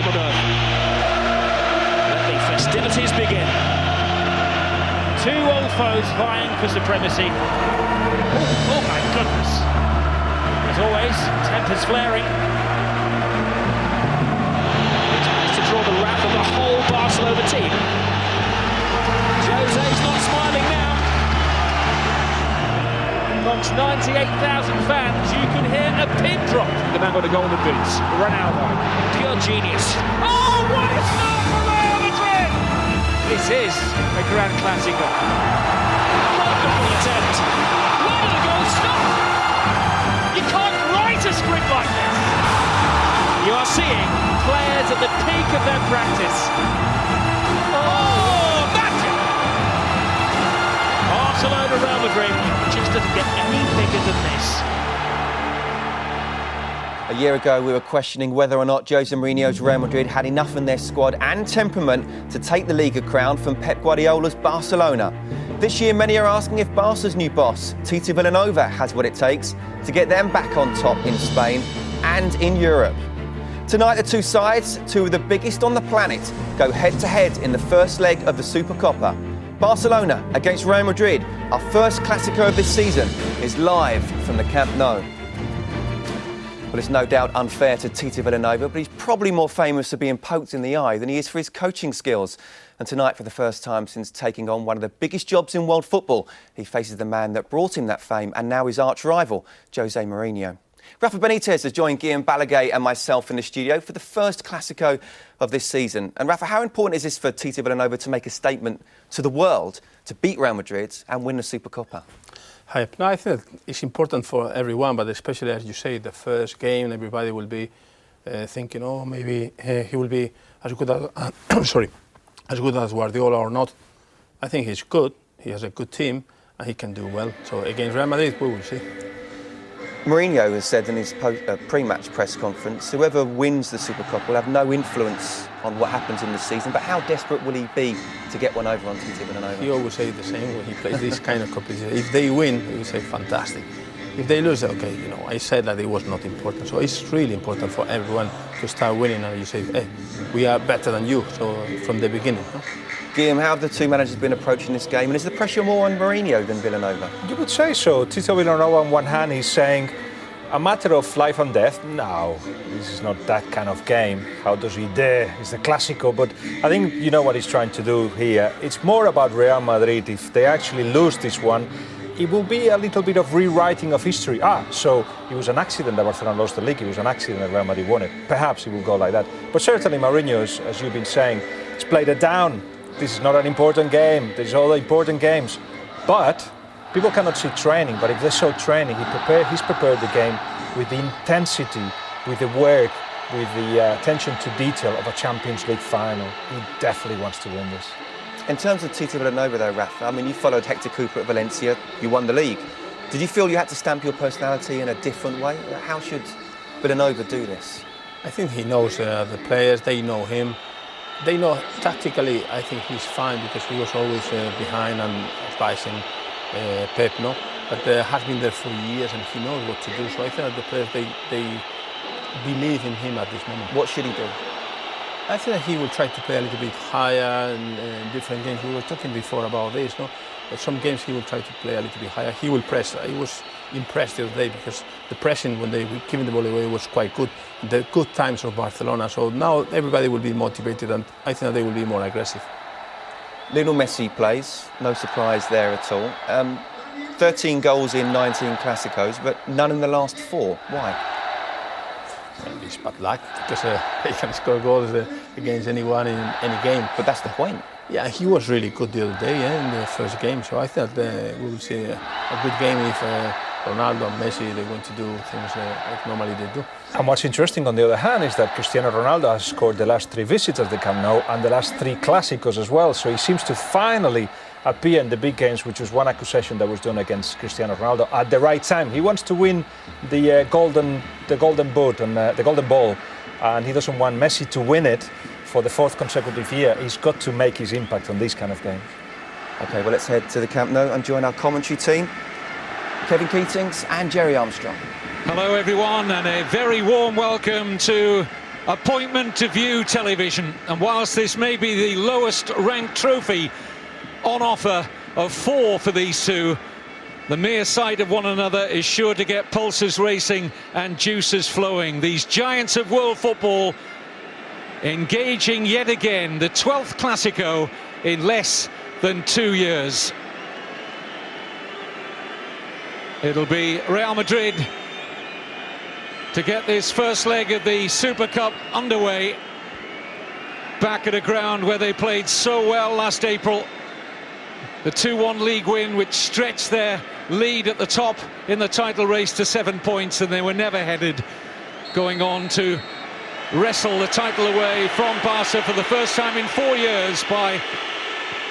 Wimbledon. Let the festivities begin. Two old foes vying for supremacy. Oh my goodness. As always, tempers flaring. He's managed to draw the wrath of the whole Barcelona team. Jose's not smiling now. Amongst 98,000 fans, you can hear a pin drop. The man got the golden boots. Ronaldo. Pure genius. Oh, what a start for Real Madrid! This is a Grand Clasico. Wonderful attempt. Where the goal stop? You can't write a script like this. You are seeing players at the peak of their practice. Oh, magic! Barcelona, Real Madrid just doesn't get any bigger than this. A year ago, we were questioning whether or not Jose Mourinho's Real Madrid had enough in their squad and temperament to take the Liga crown from Pep Guardiola's Barcelona. This year, many are asking if Barca's new boss, Tito Villanova, has what it takes to get them back on top in Spain and in Europe. Tonight, the two sides, two of the biggest on the planet, go head-to-head in the first leg of the Supercopa. Barcelona against Real Madrid, our first Clásico of this season, is live from the Camp Nou. Well, it's no doubt unfair to Tito Villanova, but he's probably more famous for being poked in the eye than he is for his coaching skills. And tonight, for the first time since taking on one of the biggest jobs in world football, he faces the man that brought him that fame and now his arch-rival, Jose Mourinho. Rafa Benitez has joined Guillaume Balaguer and myself in the studio for the first Clásico of this season. And Rafa, how important is this for Tito Villanova to make a statement to the world to beat Real Madrid and win the Supercopa? Hi. No, I think it's important for everyone, but especially, as you say, the first game, everybody will be thinking, oh, maybe he will be as good as, as good as Guardiola or not. I think he's good. He has a good team, and he can do well. So against Real Madrid, we will see. Mourinho has said in his pre-match press conference, whoever wins the Supercup will have no influence on what happens in the season. But how desperate will he be to get one over on Tito Villanova? He always says the same when he plays this kind of competition. If they win, he will say fantastic. If they lose, okay, you know, I said that it was not important. So it's really important for everyone to start winning, and you say, hey, we are better than you. So from the beginning. Huh? Guillaume, how have the two managers been approaching this game? And is the pressure more on Mourinho than Villanova? You would say so. Tito Villanova on one hand is saying a matter of life and death. No, this is not that kind of game. How does he dare? It's the Clásico. But I think you know what he's trying to do here. It's more about Real Madrid. If they actually lose this one, it will be a little bit of rewriting of history. So it was an accident that Barcelona lost the league. It was an accident that Real Madrid won it. Perhaps it will go like that. But certainly Mourinho, as you've been saying, has played it down. This is not an important game. These are all important games. But people cannot see training. But if they saw training, he's prepared the game with the intensity, with the work, with the attention to detail of a Champions League final. He definitely wants to win this. In terms of Tito Villanova, though, Rafa, I mean, you followed Hector Cooper at Valencia. You won the league. Did you feel you had to stamp your personality in a different way? How should Villanova do this? I think he knows the players. They know him. They know tactically. I think he's fine because he was always behind and advising Pep, no? But has been there for years and he knows what to do. So I think that the players they believe in him at this moment. What should he do? I think that he will try to play a little bit higher in different games. We were talking before about this, no? But some games he will try to play a little bit higher. He will press. I was impressed the other day because the pressing when they were giving the ball away was quite good. The good times of Barcelona. So now everybody will be motivated and I think that they will be more aggressive. Lionel Messi plays. No surprise there at all. 13 goals in 19 Clásicos, but none in the last 4. Why? It's bad luck because he can score goals against anyone in any game. But that's the point. Yeah, he was really good the other day in the first game. So I thought we will see a good game if Ronaldo and Messi they're going to do things like normally they do. And what's interesting on the other hand is that Cristiano Ronaldo has scored the last 3 visits at the Camp Nou and the last 3 Clásicos as well. So he seems to finally appear in the big games, which was one accusation that was done against Cristiano Ronaldo at the right time. He wants to win the golden boot and the golden ball, and he doesn't want Messi to win it for the 4th consecutive year. He's got to make his impact on these kind of games. OK, well, let's head to the Camp Nou and join our commentary team, Kevin Keatings and Jerry Armstrong. Hello, everyone, and a very warm welcome to appointment to View television, and whilst this may be the lowest ranked trophy on offer of 4 for these two, the mere sight of one another is sure to get pulses racing and juices flowing. These giants of world football engaging yet again, the 12th Clásico in less than 2 years. It'll be Real Madrid to get this first leg of the Super Cup underway, back at a ground where they played so well last April. The 2-1 league win, which stretched their lead at the top in the title race to 7 points, and they were never headed, going on to wrestle the title away from Barca for the first time in 4 years by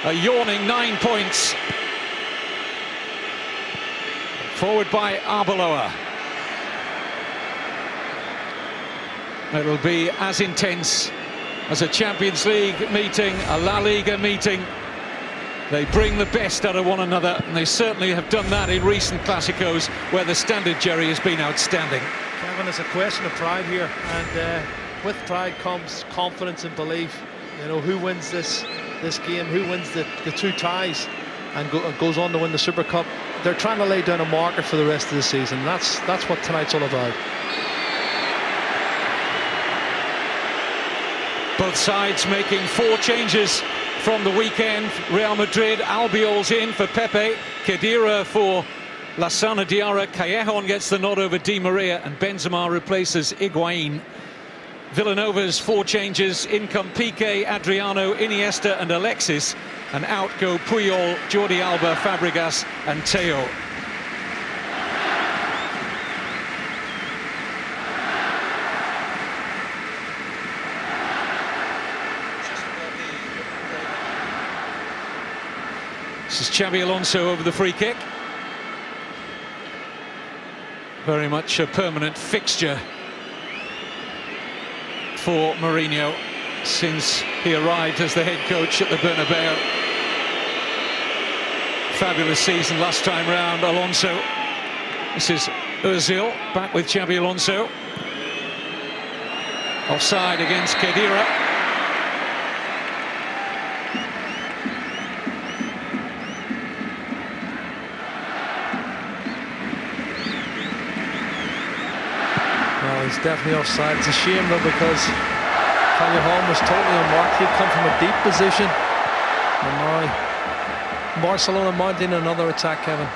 a yawning 9 points. Forward by Arbeloa. It'll be as intense as a Champions League meeting, a La Liga meeting. They bring the best out of one another, and they certainly have done that in recent Clásicos, where the standard, Jerry, has been outstanding. Kevin, it's a question of pride here, and with pride comes confidence and belief. You know, who wins this game, who wins the 2 ties and goes on to win the Super Cup. They're trying to lay down a marker for the rest of the season. That's what tonight's all about. Both sides making 4 changes from the weekend. Real Madrid, Albiol's in for Pepe, Khedira for Lassana Diarra, Callejon gets the nod over Di Maria, and Benzema replaces Higuain. Villanova's 4 changes: in come Piqué, Adriano, Iniesta and Alexis, and out go Puyol, Jordi Alba, Fabregas and Teo. This is Xabi Alonso over the free kick. Very much a permanent fixture for Mourinho since he arrived as the head coach at the Bernabeu. Fabulous season last time round, Alonso. This is Özil back with Xabi Alonso. Offside against Khedira. He's definitely offside. It's a shame though, because Callejon was totally unmarked. He'd come from a deep position, and now Barcelona mounting another attack, Kevin.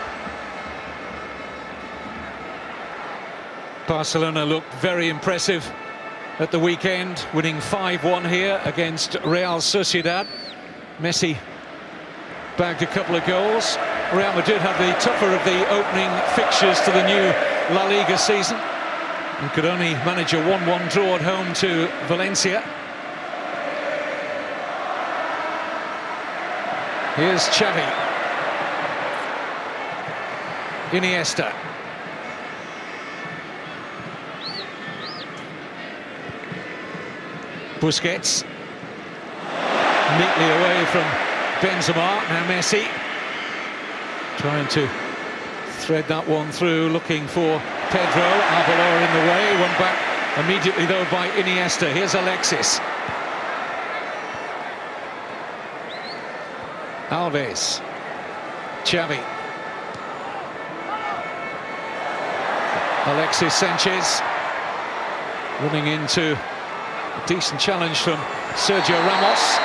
Barcelona looked very impressive at the weekend, winning 5-1 here against Real Sociedad. Messi bagged a couple of goals. Real Madrid had the tougher of the opening fixtures to the new La Liga season, and could only manage a 1-1 draw at home to Valencia. Here's Xavi. Iniesta. Busquets. Neatly away from Benzema. Now Messi. Trying to thread that one through, looking for Pedro. Arbeloa in the way, won back immediately though by Iniesta. Here's Alexis. Alves. Xavi. Alexis Sanchez running into a decent challenge from Sergio Ramos,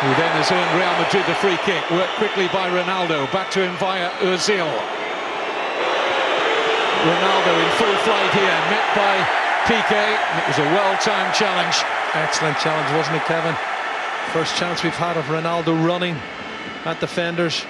who then has earned Real Madrid the free kick. Worked quickly by Ronaldo. Back to him via Özil. Ronaldo in full flight here, met by Piqué. It was a well-timed challenge. Excellent challenge, wasn't it, Kevin? First chance we've had of Ronaldo running at defenders.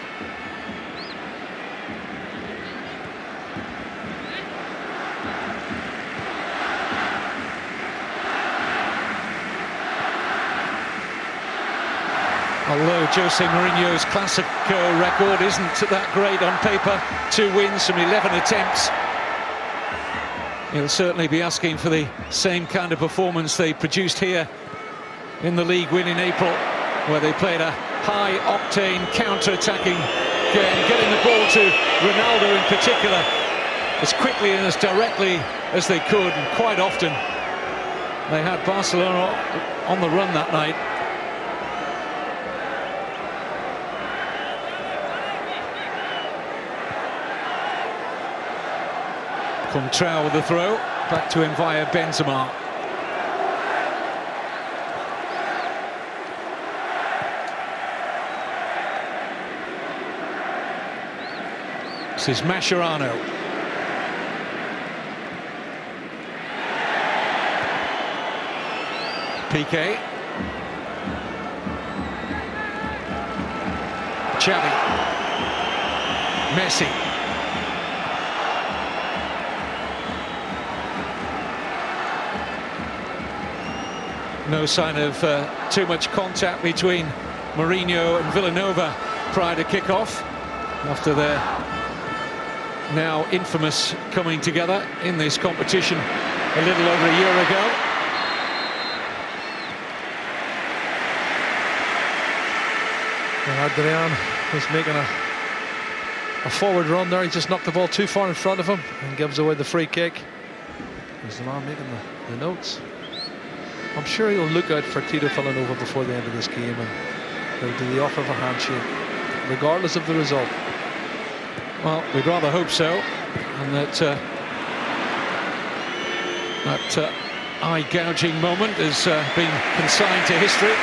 Although Jose Mourinho's Clásico record isn't that great on paper, 2 wins from 11 attempts, he'll certainly be asking for the same kind of performance they produced here in the league win in April, where they played a high-octane counter-attacking game, getting the ball to Ronaldo in particular as quickly and as directly as they could, and quite often They had Barcelona on the run that night. Contrao with the throw, back to him via Benzema. This is Mascherano. Piqué. Xavi. Messi. No sign of too much contact between Mourinho and Villanova prior to kick-off, after their now infamous coming together in this competition a little over a year ago. And Adrian was making a forward run there. He just knocked the ball too far in front of him and gives away the free kick. He's the man making the notes. I'm sure he'll look out for Tito Villanova before the end of this game, and he'll do the offer of a handshake, regardless of the result. Well, we'd rather hope so, and that eye-gouging moment has been consigned to history.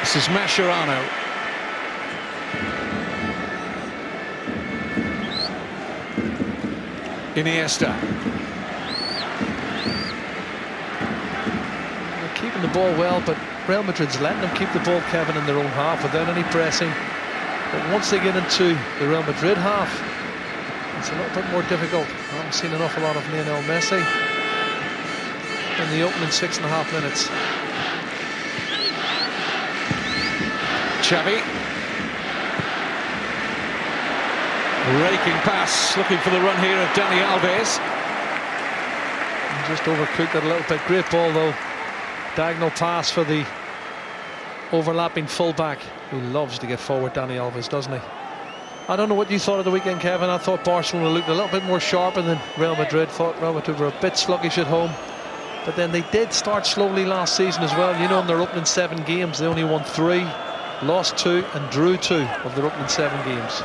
This is Mascherano. Iniesta. They're keeping the ball well, but Real Madrid's letting them keep the ball, Kevin, in their own half without any pressing. But once they get into the Real Madrid half, it's a little bit more difficult. I haven't seen an awful lot of Lionel Messi in the opening 6.5 minutes. Xavi. Raking pass, looking for the run here of Dani Alves. And just overcooked it a little bit. Great ball though. Diagonal pass for the overlapping fullback, who loves to get forward, Dani Alves, doesn't he? I don't know what you thought of the weekend, Kevin. I thought Barcelona looked a little bit more sharper than Real Madrid. Thought Real Madrid were a bit sluggish at home, but then they did start slowly last season as well. You know, in their opening 7 games, they only won 3, lost 2 and drew 2 of their opening 7 games.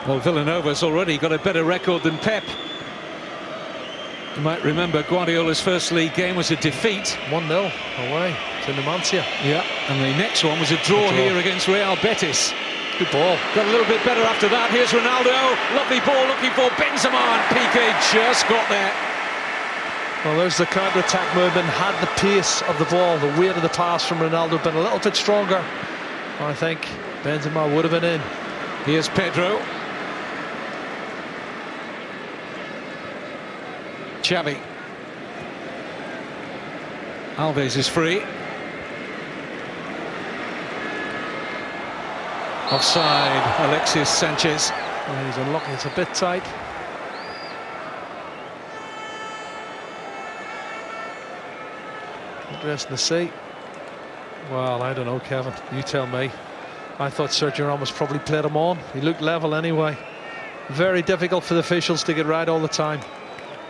Well, Villanova's already got a better record than Pep. You might remember Guardiola's first league game was a defeat. 1-0 away to Numancia. Yeah, and the next one was a draw here against Real Betis. Good ball. Got a little bit better after that. Here's Ronaldo. Lovely ball looking for Benzema, and Piqué just got there. Well, there's the counter-attack movement. Had the pace of the ball, the weight of the pass from Ronaldo been a little bit stronger, I think Benzema would have been in. Here's Pedro. Xavi. Alves is free. Offside, Alexis Sanchez. Well, he's unlucky, it's a bit tight. Interesting to see. Well, I don't know, Kevin, you tell me. I thought Sergio Ramos probably played him on. He looked level anyway. Very difficult for the officials to get right all the time.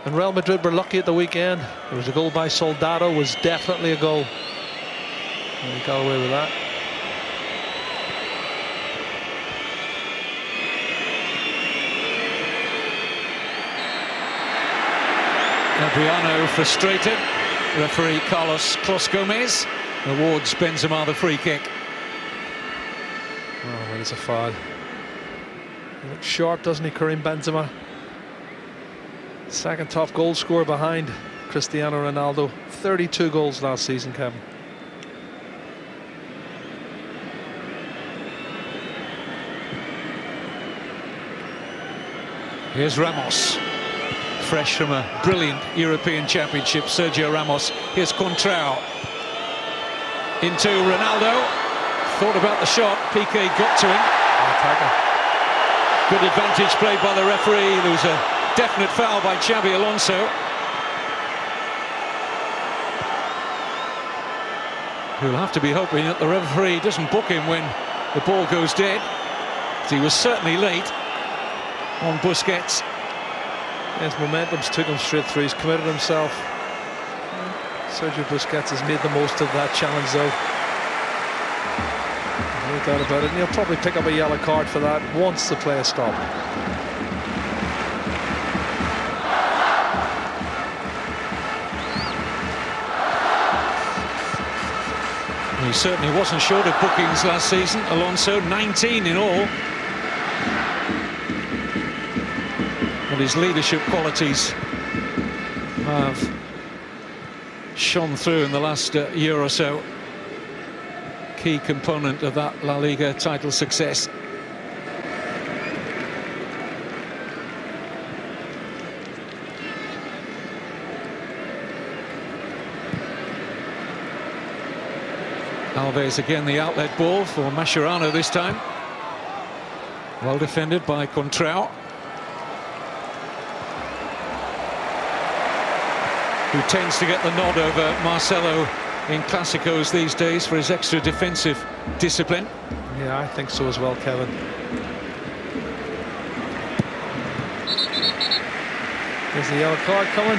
And Real Madrid were lucky at the weekend. There was a goal by Soldado, was definitely a goal. And he got away with that. Adriano frustrated. Referee Carlos Clos Gomez awards Benzema the free kick. Oh, well, it's a foul. He looks sharp, doesn't he, Karim Benzema? Second top goal scorer behind Cristiano Ronaldo. 32 goals last season, Kevin. Here's Ramos. Fresh from a brilliant European Championship, Sergio Ramos. Here's Contrao. Into Ronaldo. Thought about the shot. Piqué got to him. Good advantage played by the referee. There was a definite foul by Xabi Alonso. Who'll have to be hoping that the referee doesn't book him when the ball goes dead. He was certainly late on Busquets. His momentum's took him straight through. He's committed himself. Sergio Busquets has made the most of that challenge, though. No doubt about it. And he'll probably pick up a yellow card for that once the play is stopped. He certainly wasn't short of bookings last season. Alonso, 19 in all. But his leadership qualities have shone through in the last year or so. Key component of that La Liga title success. Alves again, the outlet ball for Mascherano this time. Well defended by Contrao, who tends to get the nod over Marcelo in Clásicos these days for his extra defensive discipline. Yeah, I think so as well, Kevin. There's the yellow card coming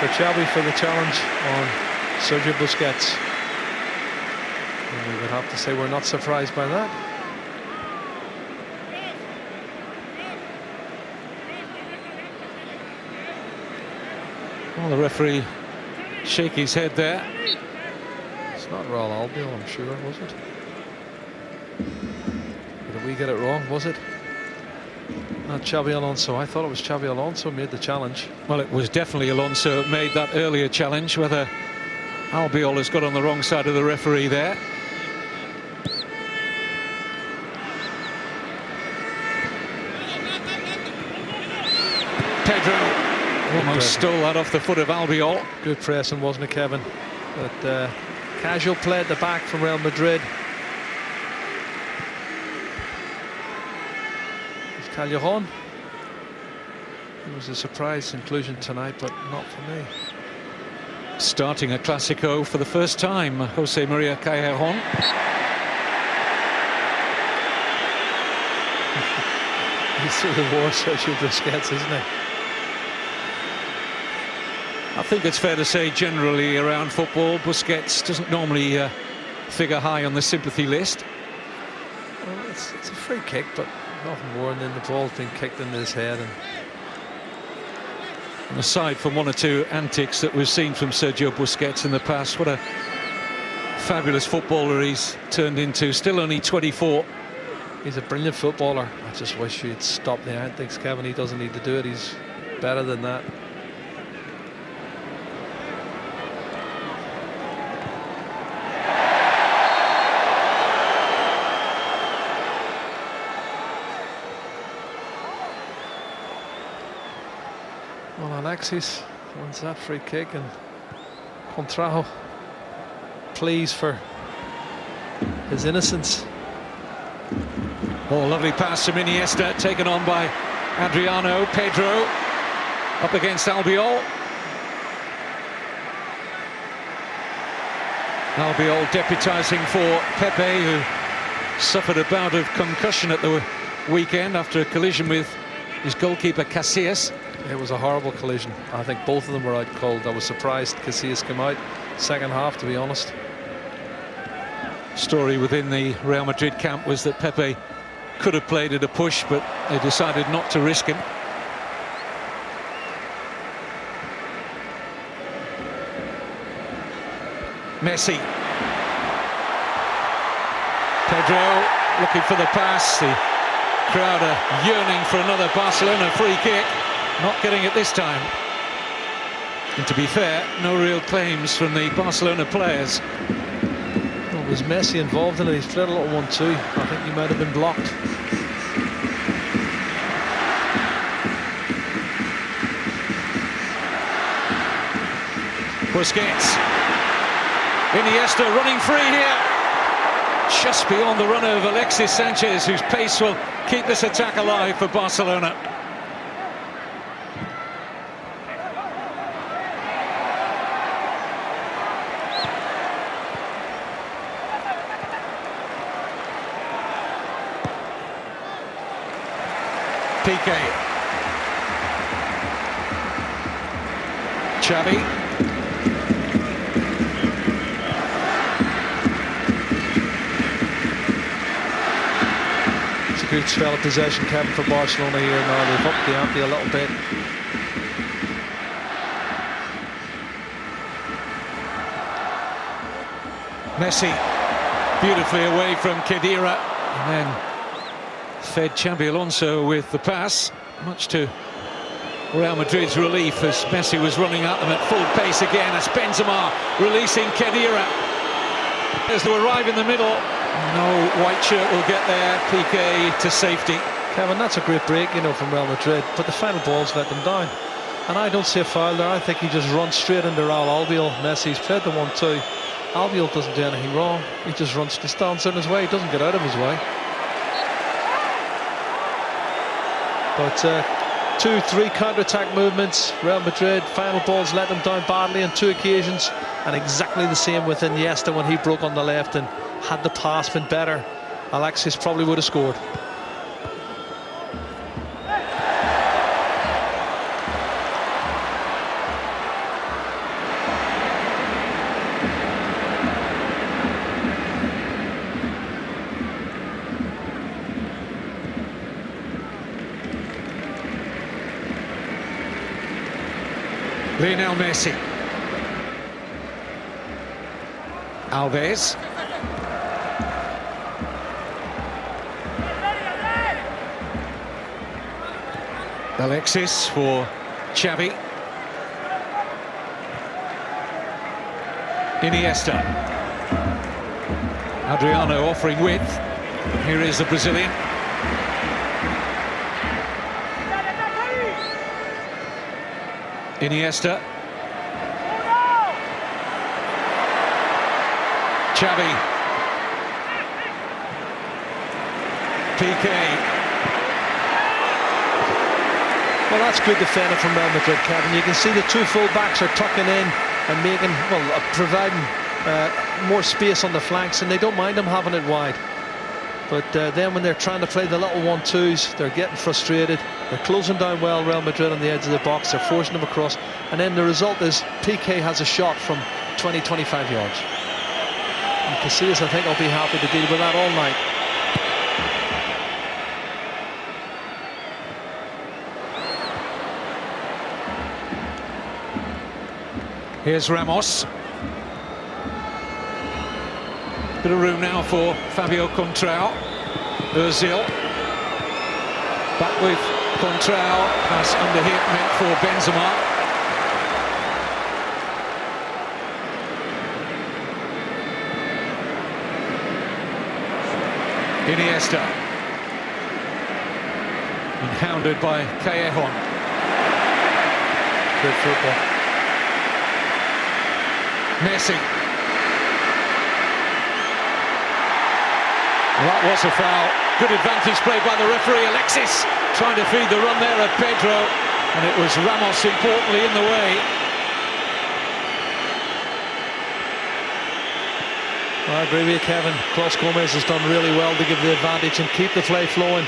for Xavi for the challenge on Sergio Busquets. And we would have to say we're not surprised by that. Well, the referee shake his head there. It's not Real Albiol, I'm sure, was it? Did we get it wrong, was it? Not Xavi Alonso. I thought it was Xavi Alonso made the challenge. Well, it was definitely Alonso who made that earlier challenge. Whether Albiol has got on the wrong side of the referee there. Pedro almost stole that off the foot of Albiol. Good pressing, wasn't it, Kevin? But casual play at the back from Real Madrid. It's Callejon. It was a surprise inclusion tonight, but not for me. Starting a Clásico for the first time, Jose Maria Callejon. He's through the war, Sergio Busquets, isn't he? I think it's fair to say generally around football, Busquets doesn't normally figure high on the sympathy list. Well, it's a free kick, but nothing more than the ball being kicked into his head. And aside from one or two antics that we've seen from Sergio Busquets in the past, what a fabulous footballer he's turned into. Still only 24. He's a brilliant footballer. I just wish he'd stop the antics, Kevin. He doesn't need to do it. He's better than that. Well, Alexis wants that free kick, and Contrao pleads for his innocence. Oh, lovely pass from Iniesta, taken on by Adriano. Pedro up against Albiol. Albiol deputising for Pepe, who suffered a bout of concussion at the weekend after a collision with his goalkeeper Casillas. It was a horrible collision. I think both of them were out cold. I was surprised Casillas came out second half, to be honest. Story within the Real Madrid camp was that Pepe could have played at a push, but they decided not to risk him. Messi. Pedro looking for the pass. The crowd are yearning for another Barcelona free kick. Not getting it this time. And to be fair, no real claims from the Barcelona players. Well, was Messi involved in it? He's played a little one too. I think he might have been blocked. Busquets. Iniesta running free here. Just beyond the runner of Alexis Sanchez, whose pace will keep this attack alive for Barcelona. Piqué. Xavi. It's a good spell of possession, Kevin, for Barcelona here now. They've upped the ante a little bit. Messi beautifully away from Khedira, and then fed Xabi Alonso with the pass, much to Real Madrid's relief as Messi was running at them at full pace again, as Benzema releasing Khedira as they arrive in the middle. No white shirt will get there. Piqué to safety. Kevin, that's a great break, you know, from Real Madrid, but the final balls let them down. And I don't see a foul there. I think he just runs straight into Raul Albiol. Messi's played the 1-2. Albiol doesn't do anything wrong. He just runs, just stands in his way. He doesn't get out of his way. But 2-3 counter-attack movements. Real Madrid, final balls let them down badly on 2 occasions. And exactly the same with Iniesta when he broke on the left, and had the pass been better, Alexis probably would have scored. Lionel Messi. Alves. Alexis for Xavi. Iniesta. Adriano offering width. Here is the Brazilian. Iniesta. Xavi. Piqué. Well, that's good defending from Real Madrid, Kevin. You can see the 2 full-backs are tucking in and making, well, providing more space on the flanks, and they don't mind them having it wide. But then when they're trying to play the little 1-2s, they're getting frustrated. They're closing down well, Real Madrid, on the edge of the box. They're forcing them across. And then the result is Piqué has a shot from 20-25 yards. And Casillas, I think, will be happy to deal with that all night. Here's Ramos. Bit of room now for Fabio Contrao. Ozil. Back with Contrao. Pass under hit meant for Benzema. Iniesta. And hounded by Callejon. Good football. Messi. Well, that was a foul. Good advantage played by the referee. Alexis trying to feed the run there at Pedro, and it was Ramos importantly in the way. I agree with you, Kevin. Klaus Gomez has done really well to give the advantage and keep the play flowing.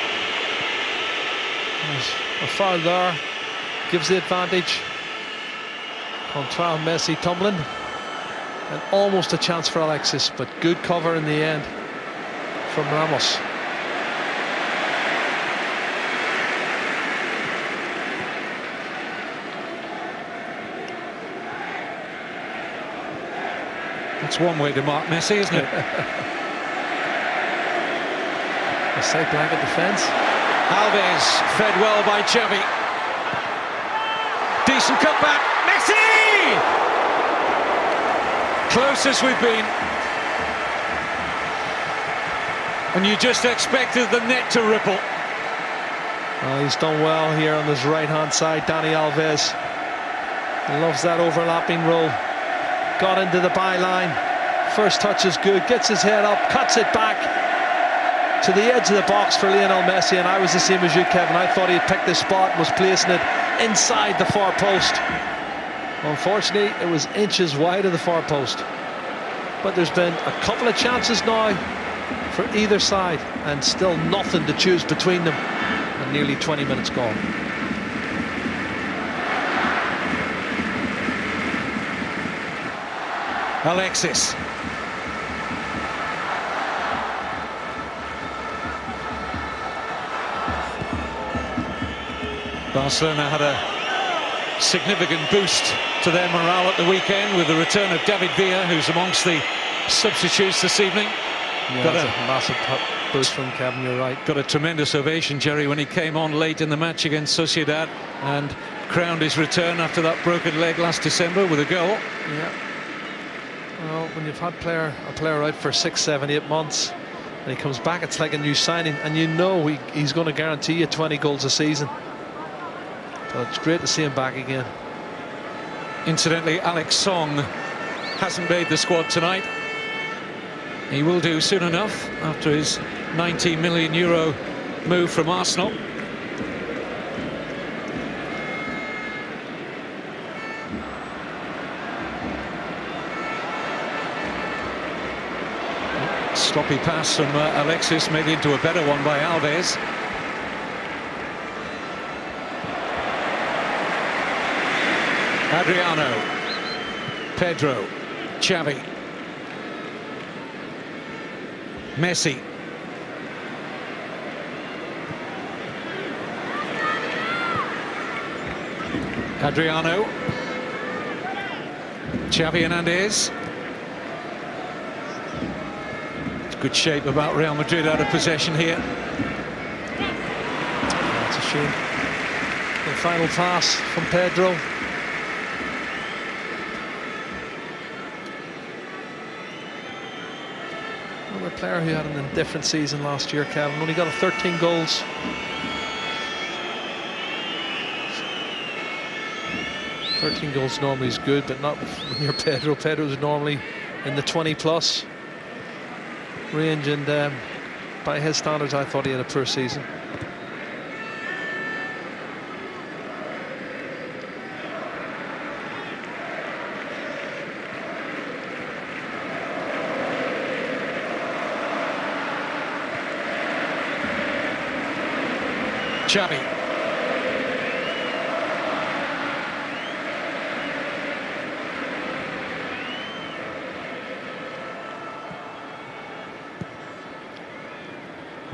There's a foul there, gives the advantage. Contrao, Messi tumbling, and almost a chance for Alexis, but good cover in the end from Ramos. That's one way to mark Messi, isn't it? A safe blanket defence. Alves fed well by Xavi. Decent cutback. Messi! Closest we've been. And you just expected the net to ripple. He's done well here on his right-hand side, Dani Alves. He loves that overlapping role. Got into the byline. First touch is good. Gets his head up, cuts it back to the edge of the box for Lionel Messi. And I was the same as you, Kevin. I thought he'd picked this spot and was placing it inside the far post. Unfortunately, it was inches wide of the far post. But there's been a couple of chances now for either side, and still nothing to choose between them. And nearly 20 minutes gone. Alexis. Barcelona had a significant boost to their morale at the weekend with the return of David Villa, who's amongst the substitutes this evening. Yeah, got a massive boost from Kevin, you're right. Got a tremendous ovation, Jerry, when he came on late in the match against Sociedad and crowned his return after that broken leg last December with a goal. Yeah. Well, when you've had a player out for 6, 7, 8 months and he comes back, it's like a new signing, and you know he's going to guarantee you 20 goals a season. So it's great to see him back again. Incidentally, Alex Song hasn't made the squad tonight. He will do soon enough after his €90 million move from Arsenal. Sloppy pass from Alexis, made into a better one by Alves. Adriano, Pedro, Xavi, Messi, Adriano, Xavi Hernandez. It's good shape about Real Madrid out of possession here. That's a shame. The final pass from Pedro. Another player who had an indifferent season last year, Kevin. Only got 13 goals. "13 goals normally is good, but not when you're Pedro. Pedro's normally in the 20+ range, and by his standards, I thought he had a poor season. Xavi.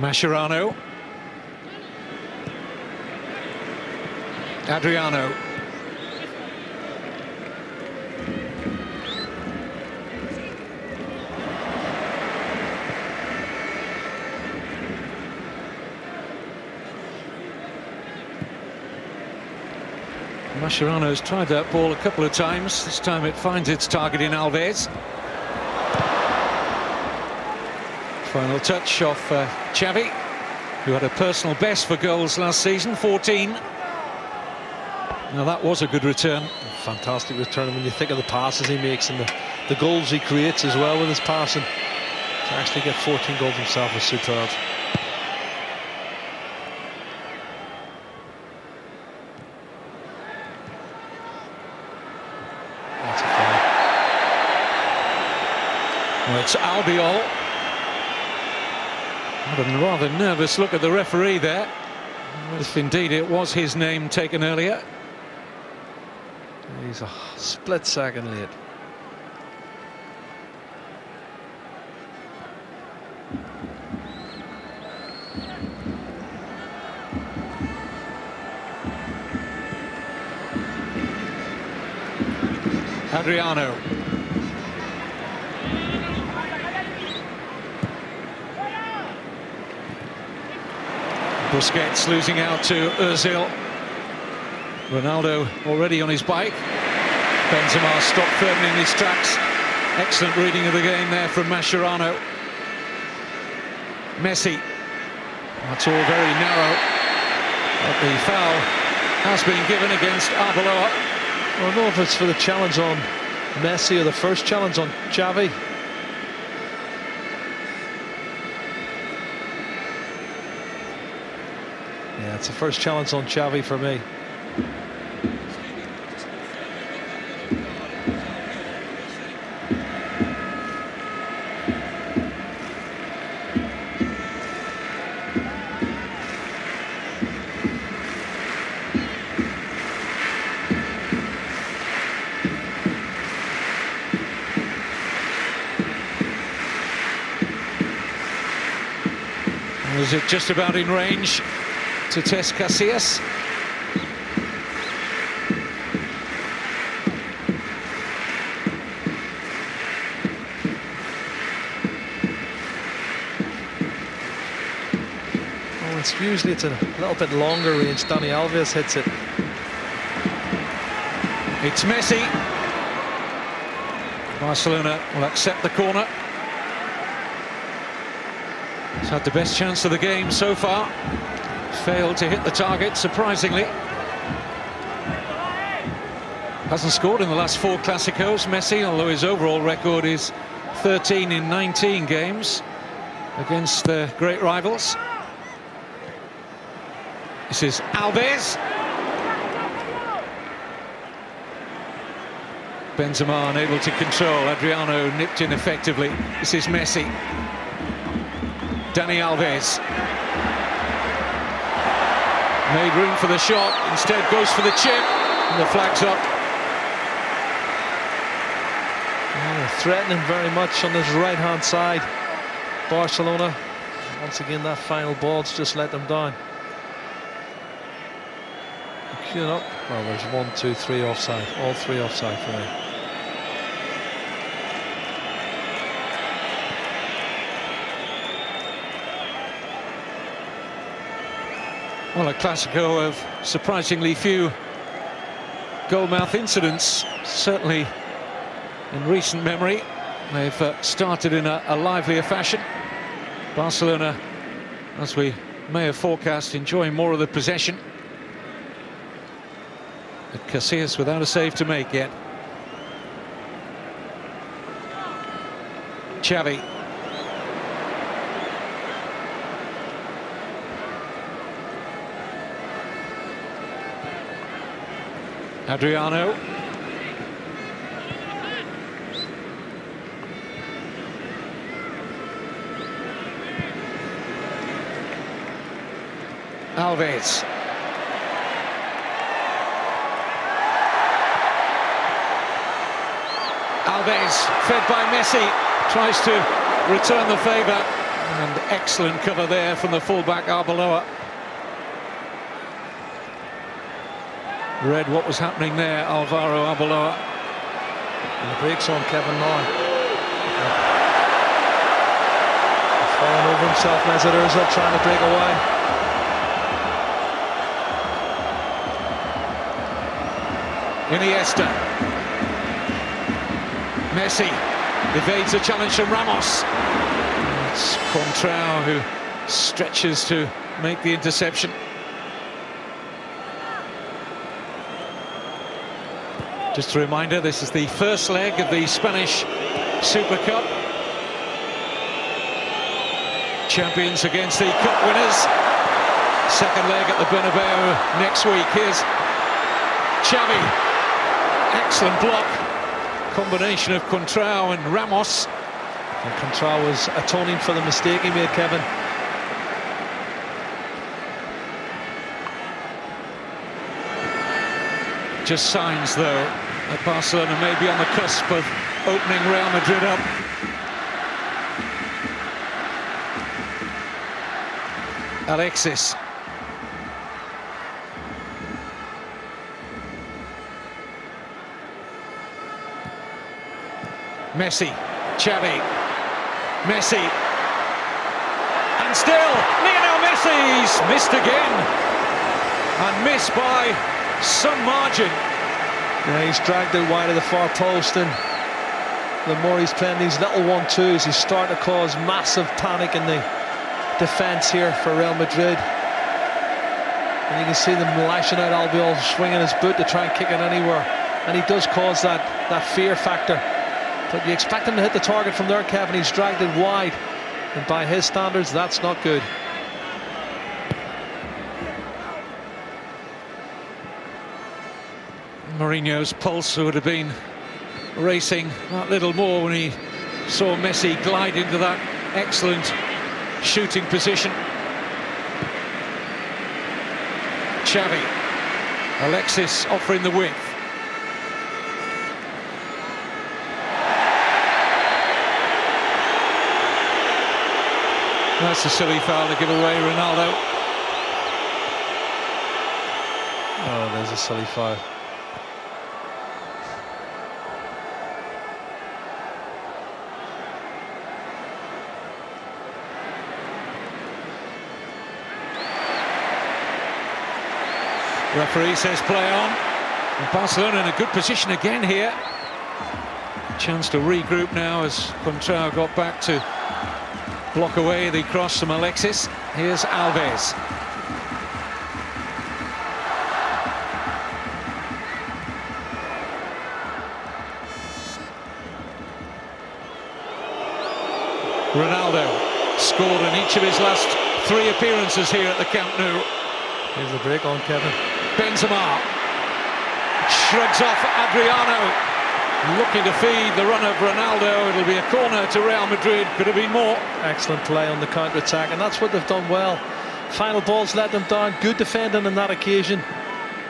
Mascherano. Adriano. Mascherano's tried that ball a couple of times. This time it finds its target in Alves. Final touch off Xavi, who had a personal best for goals last season, 14. Now that was a good return. Fantastic return. And when you think of the passes he makes and the goals he creates as well with his passing, to actually get 14 goals himself is superb. That's a foul. Well, it's Albiol. Had a rather nervous look at the referee there, if indeed it was his name taken earlier. He's a split second late. Adriano. Busquets losing out to Özil. Ronaldo already on his bike. Benzema stopped firmly in his tracks. Excellent reading of the game there from Mascherano. Messi. That's all very narrow. But the foul has been given against Arbeloa. I don't know if it's for the challenge on Messi or the first challenge on Xavi. Yeah, it's the first challenge on Xavi for me. it just about in range to test Casillas? Usually it's a little bit longer range. Dani Alves hits it. It's Messi. Barcelona will accept the corner. He's had the best chance of the game so far. Failed to hit the target, surprisingly. Hasn't scored in the last 4 Clásicos, Messi, although his overall record is 13 in 19 games against the great rivals. This is Alves. Benzema unable to control. Adriano nipped in effectively. This is Messi. Dani Alves. Made room for the shot. Instead goes for the chip. And the flag's up. Threatening very much on his right-hand side. Barcelona. Once again, that final ball's just let them down. Queuing up. Well, there's 1, 2, 3 offside. All 3 offside for me. Well, a Clásico of surprisingly few goalmouth incidents, certainly in recent memory. They've started in a livelier fashion. Barcelona, as we may have forecast, enjoying more of the possession. But Casillas without a save to make yet. Xavi. Adriano. Alves. Alves, fed by Messi, tries to return the favour, and excellent cover there from the fullback Arbeloa. Read what was happening there, Alvaro Arbeloa. And the break's on Kevin now. He's falling over himself, Mesut Ozil trying to break away. Iniesta. Messi evades a challenge from Ramos. It's Contrao who stretches to make the interception. Just a reminder, this is the first leg of the Spanish Super Cup. Champions against the Cup winners. Second leg at the Bernabeu next week. Here's Xavi. Excellent block. Combination of Contrao and Ramos. And Contrao was atoning for the mistake he made, Kevin. Just signs, though, that Barcelona may be on the cusp of opening Real Madrid up. Alexis. Messi, Xavi, Messi, and still Lionel Messi's missed again, and missed by some margin. Yeah, he's dragged it wide of the far post, and the more he's playing these little 1-2s, he's starting to cause massive panic in the defence here for Real Madrid. And you can see them lashing out Albiol, swinging his boot to try and kick it anywhere, and he does cause that fear factor. But you expect him to hit the target from there, Kevin. He's dragged it wide, and by his standards, that's not good. Mourinho's pulse would have been racing that little more when he saw Messi glide into that excellent shooting position. Xavi. Alexis offering the width. That's a silly foul to give away, Ronaldo. Oh, there's a silly foul. Referee says play on. And Barcelona in a good position again here. Chance to regroup now as Contrao got back to block away the cross from Alexis. Here's Alves. Ronaldo scored in each of his last 3 appearances here at the Camp Nou. Here's the break on, Kevin. Benzema shrugs off Adriano. Looking to feed the run of Ronaldo. It'll be a corner to Real Madrid. Could have been more. Excellent play on the counter-attack, and that's what they've done well. Final balls let them down. Good defending on that occasion.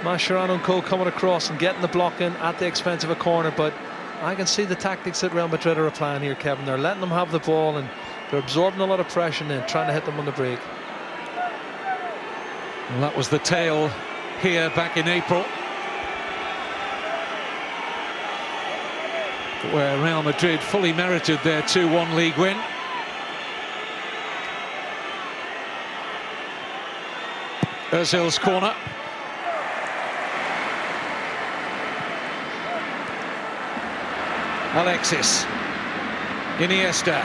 Mascherano and co coming across and getting the block in at the expense of a corner, but I can see the tactics that Real Madrid are applying here, Kevin. They're letting them have the ball and they're absorbing a lot of pressure and then trying to hit them on the break. Well, that was the tale here back in April, where Real Madrid fully merited their 2-1 league win. Ozil's corner. Alexis. Iniesta.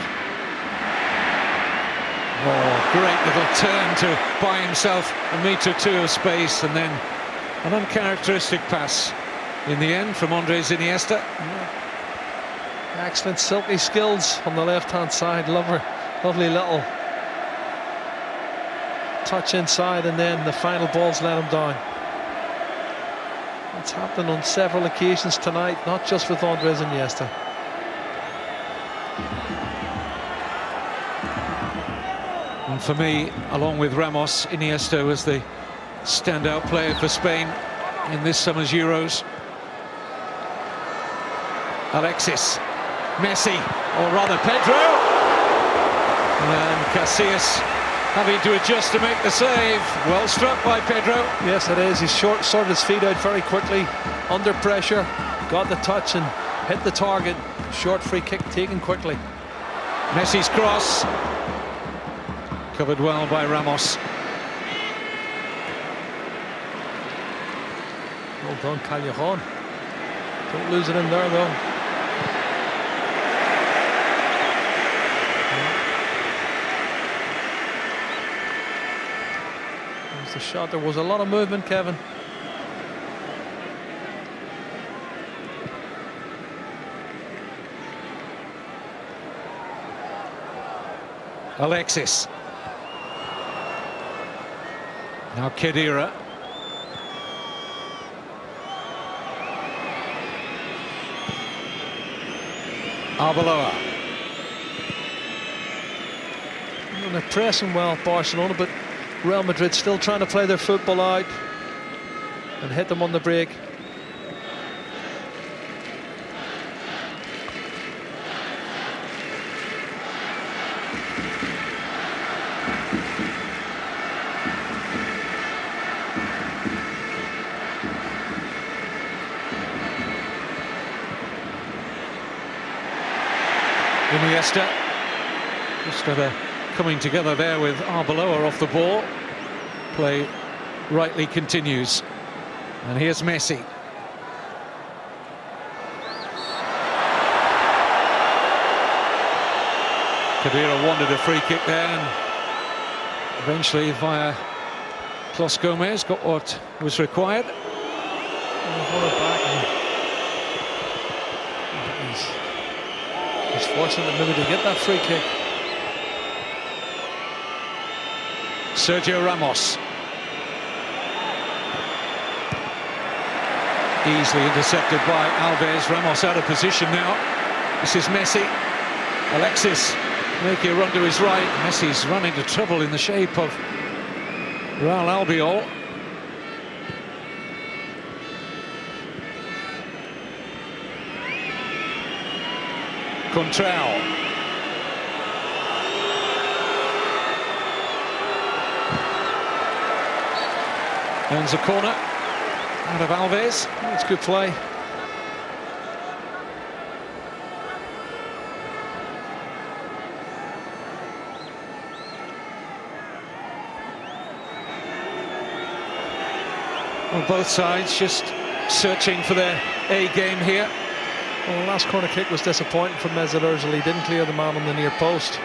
Oh, great little turn to buy himself a metre or two of space, and then an uncharacteristic pass in the end from Andres Iniesta. Yeah. Excellent silky skills on the left-hand side. Lovely little touch inside, and then the final balls let him down. It's happened on several occasions tonight, not just with Andres Iniesta. And for me, along with Ramos, Iniesta was the standout player for Spain in this summer's Euros. Alexis, Messi, or rather Pedro, and Casillas having to adjust to make the save. Well struck by Pedro. Yes, it is. He's sorted his feet out very quickly, under pressure, got the touch and hit the target. Short free kick taken quickly. Messi's cross, covered well by Ramos. Well done, Callejon. Don't lose it in there, though. There's the shot. There was a lot of movement, Kevin. Alexis. Now Khedira. Arbeloa. And they're pressing well, Barcelona, but Real Madrid still trying to play their football out and hit them on the break. Iniesta just had a coming together there with Arbeloa off the ball. Play rightly continues, and here's Messi. Khedira wanted a free kick there, and eventually via Clos Gomez got what was required. He's fortunate maybe to get that free kick. Sergio Ramos. Easily intercepted by Alves. Ramos out of position now. This is Messi. Alexis making a run to his right. Messi's run into trouble in the shape of Real Albiol. Contrao. Earns a corner out of Alves. It's good play. Well, both sides just searching for their A game here. Well, the last corner kick was disappointing for Mesut Ozil. He didn't clear the man on the near post.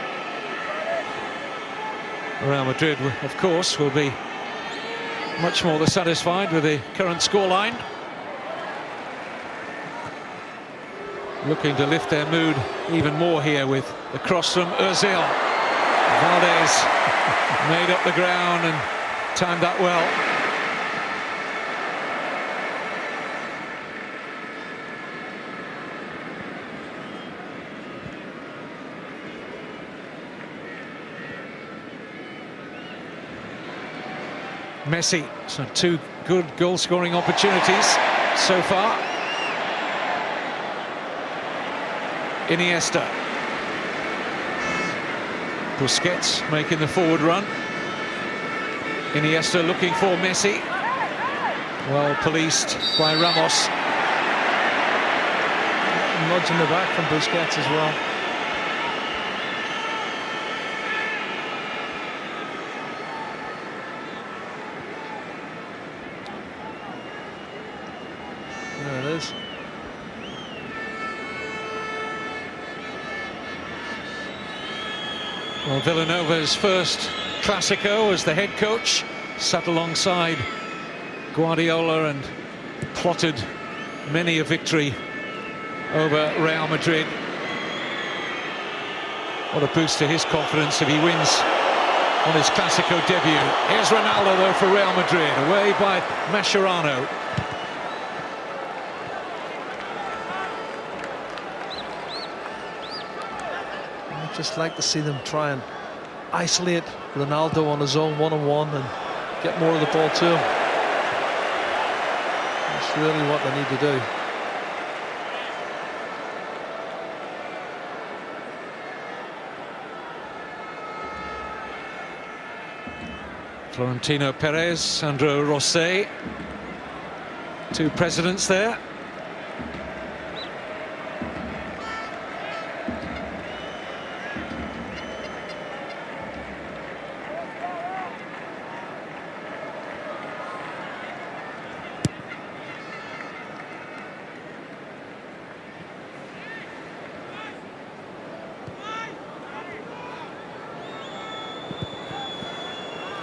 Real Madrid, of course, will be much more satisfied with the current scoreline. Looking to lift their mood even more here with the cross from Ozil. Valdez made up the ground and timed that well. Messi, so 2 good goal-scoring opportunities so far. Iniesta. Busquets making the forward run. Iniesta looking for Messi. Well policed by Ramos. Nudge in the back from Busquets as well. There it is. Well, Villanova's first Clásico as the head coach, sat alongside Guardiola and plotted many a victory over Real Madrid. What a boost to his confidence if he wins on his Clásico debut. Here's Ronaldo though for Real Madrid, away by Mascherano. I'd just like to see them try and isolate Ronaldo on his own one-on-one and get more of the ball to him. That's really what they need to do. Florentino Perez, Sandro Rosset, 2 presidents there.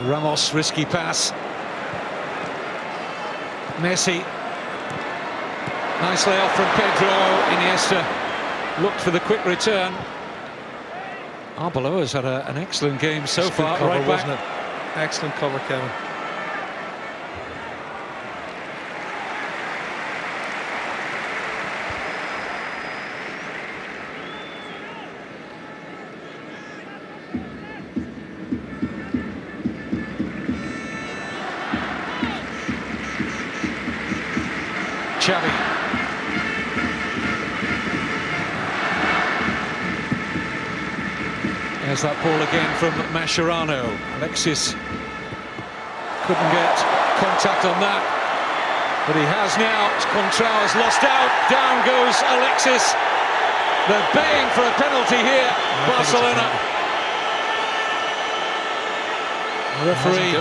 Ramos, risky pass. Messi. Nice layoff from Pedro. Iniesta looked for the quick return. Arbeloa's had an excellent game so far. Cover, right back. wasn't it? Excellent cover, Kevin. Xavi. There's that ball again from Mascherano. Alexis couldn't get contact on that, but he has now. Contrao's lost out. Down goes Alexis. They're baying for a penalty here. Barcelona. The referee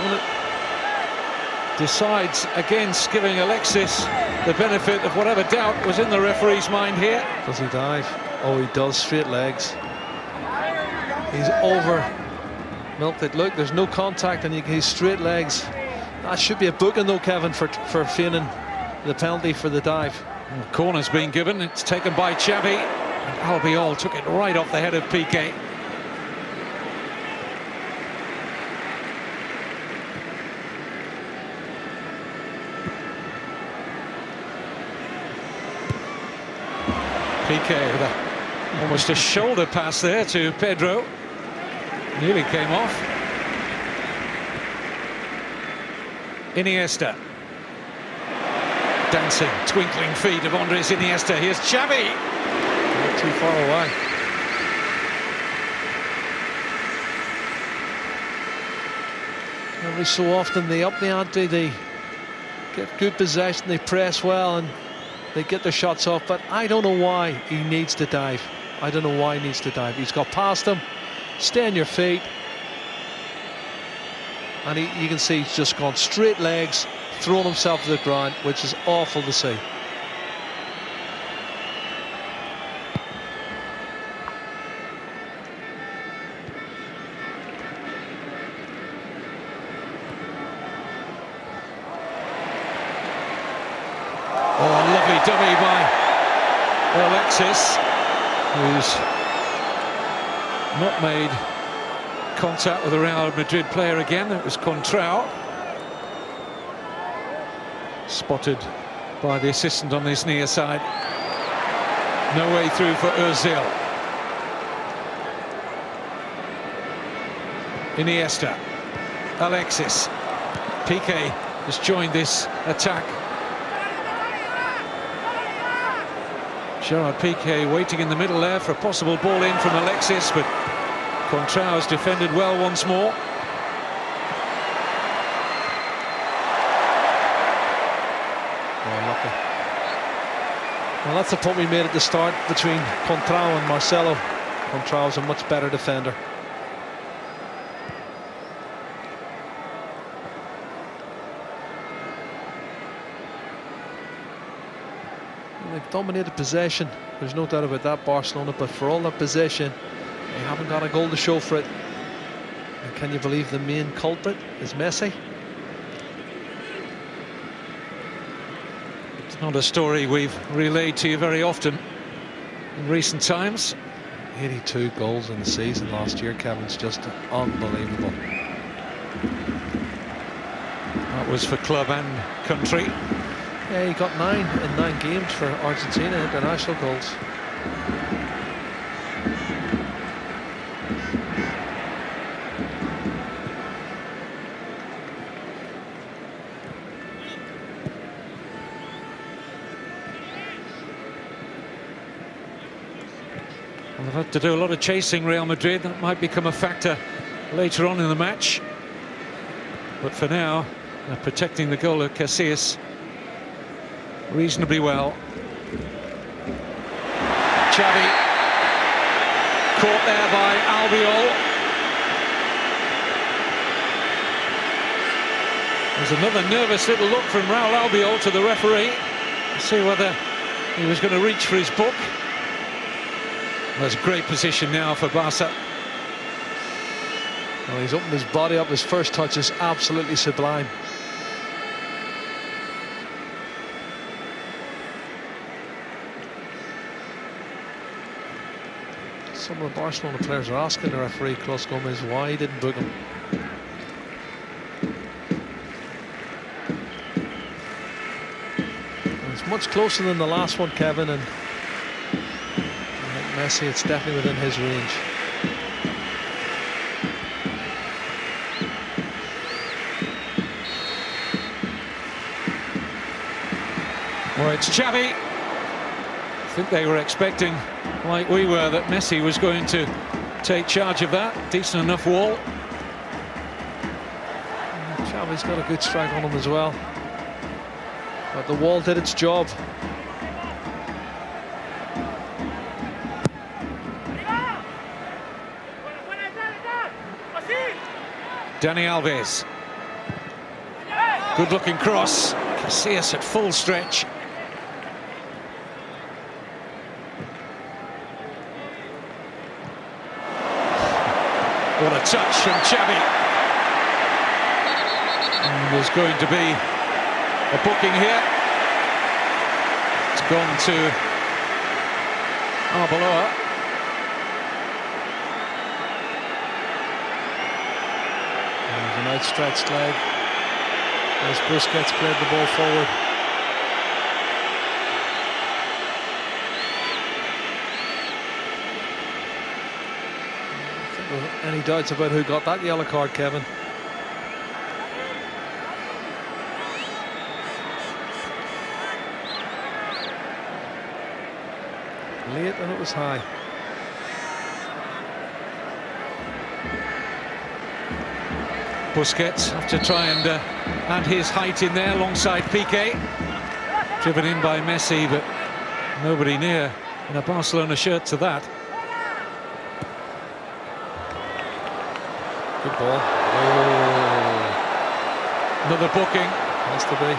decides against giving Alexis the benefit of whatever doubt was in the referee's mind here. Does he dive? Oh, he does. Straight legs. He's over milked it. Look, there's no contact and he's straight legs. That should be a booking though, Kevin, for feigning the penalty for the dive. Well, corner's been given. It's taken by Xavi. And Albiol took it right off the head of Piqué. Piqué with almost a shoulder pass there to Pedro. Nearly came off. Iniesta. Dancing, twinkling feet of Andres Iniesta. Here's Xavi. Not too far away. Every so often they up the ante, they get good possession, they press well, and they get their shots off. But I don't know why he needs to dive. I don't know why he needs to dive. He's got past him. Stay on your feet. And you can see he's just gone straight legs, thrown himself to the ground, which is awful to see. Dummy by Alexis, who's not made contact with a Real Madrid player again. It was Contrao, spotted by the assistant on his near side. No way through for Ozil. Iniesta, Alexis, Piqué has joined this attack. Gerard Piqué waiting in the middle there for a possible ball in from Alexis, but Contrao has defended well once more. Oh, lucky. Well, that's the point we made at the start between Contrao and Marcelo. Contrao's a much better defender. They've dominated possession, there's no doubt about that, Barcelona, but for all that possession, they haven't got a goal to show for it. And can you believe the main culprit is Messi? It's not a story we've relayed to you very often in recent times. 82 goals in the season last year, Kevin's just unbelievable. That was for club and country. Yeah, he got 9 in 9 games for Argentina, international goals. Well, they've had to do a lot of chasing, Real Madrid. That might become a factor later on in the match. But for now, they're protecting the goal of Casillas reasonably well. Xavi caught there by Albiol. There's another nervous little look from Raul Albiol to the referee to see whether he was going to reach for his book. There's a great position now for Barca. Well, he's opened his body up. His first touch is absolutely sublime. Some of the Barcelona players are asking the referee, Clos Gomez, why he didn't book him. And it's much closer than the last one, Kevin, and like Messi, it's definitely within his range. Well, it's Xavi. I think they were expecting, like we were, that Messi was going to take charge of that. Decent enough wall. Xavi's got a good strike on him as well. But the wall did its job. Dani Alves. Good looking cross. Casillas at full stretch. What a touch from Xavi. And there's going to be a booking here. It's gone to Arbeloa. There's an outstretched leg as Busquets played the ball forward. Any doubts about who got that yellow card, Kevin? Late and it was high. Busquets have to try and add his height in there alongside Piqué. Driven in by Messi, but nobody near in a Barcelona shirt to that. Good ball. Another booking. Has to be.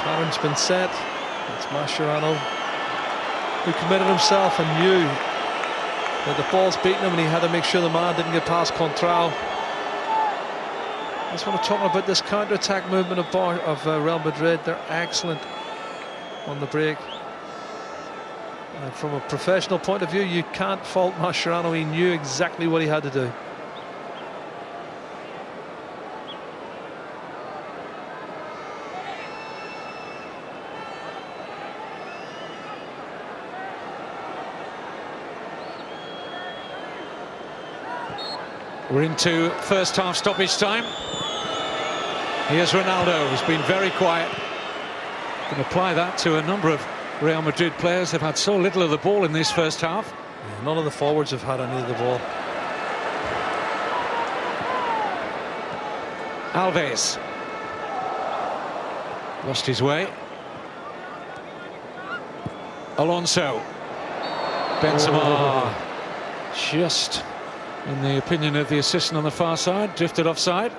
Pattern's been set. It's Mascherano who committed himself and knew that the ball's beating him, and he had to make sure the man didn't get past Contral. That's what I'm talking about, this counter-attack movement of Real Madrid. They're excellent on the break. And from a professional point of view, you can't fault Mascherano. He knew exactly what he had to do. We're into first half stoppage time. Here's Ronaldo, who's been very quiet. Can apply that to a number of Real Madrid players. They've had so little of the ball in this first half. Yeah, none of the forwards have had any of the ball. Alves lost his way. Alonso. Benzema, just in the opinion of the assistant on the far side, drifted offside.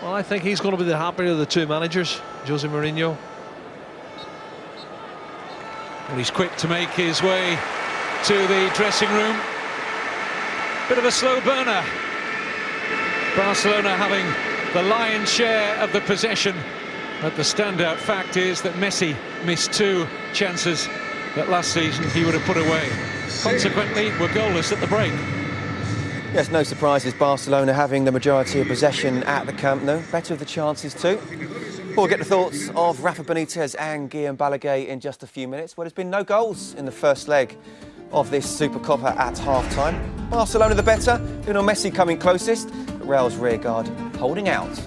Well, I think he's going to be the happier of the two managers, Jose Mourinho. Well, he's quick to make his way to the dressing room. Bit of a slow burner. Barcelona having the lion's share of the possession, but the standout fact is that Messi missed two chances that last season he would have put away. Consequently, we're goalless at the break. Yes, no surprises, Barcelona having the majority of possession at the Camp Nou. Better of the chances too. We'll get the thoughts of Rafa Benitez and Guillaume Balaguer in just a few minutes. Well, there's been no goals in the first leg of this Supercopa at half-time. Barcelona the better, Lionel Messi coming closest, but Real's rearguard holding out.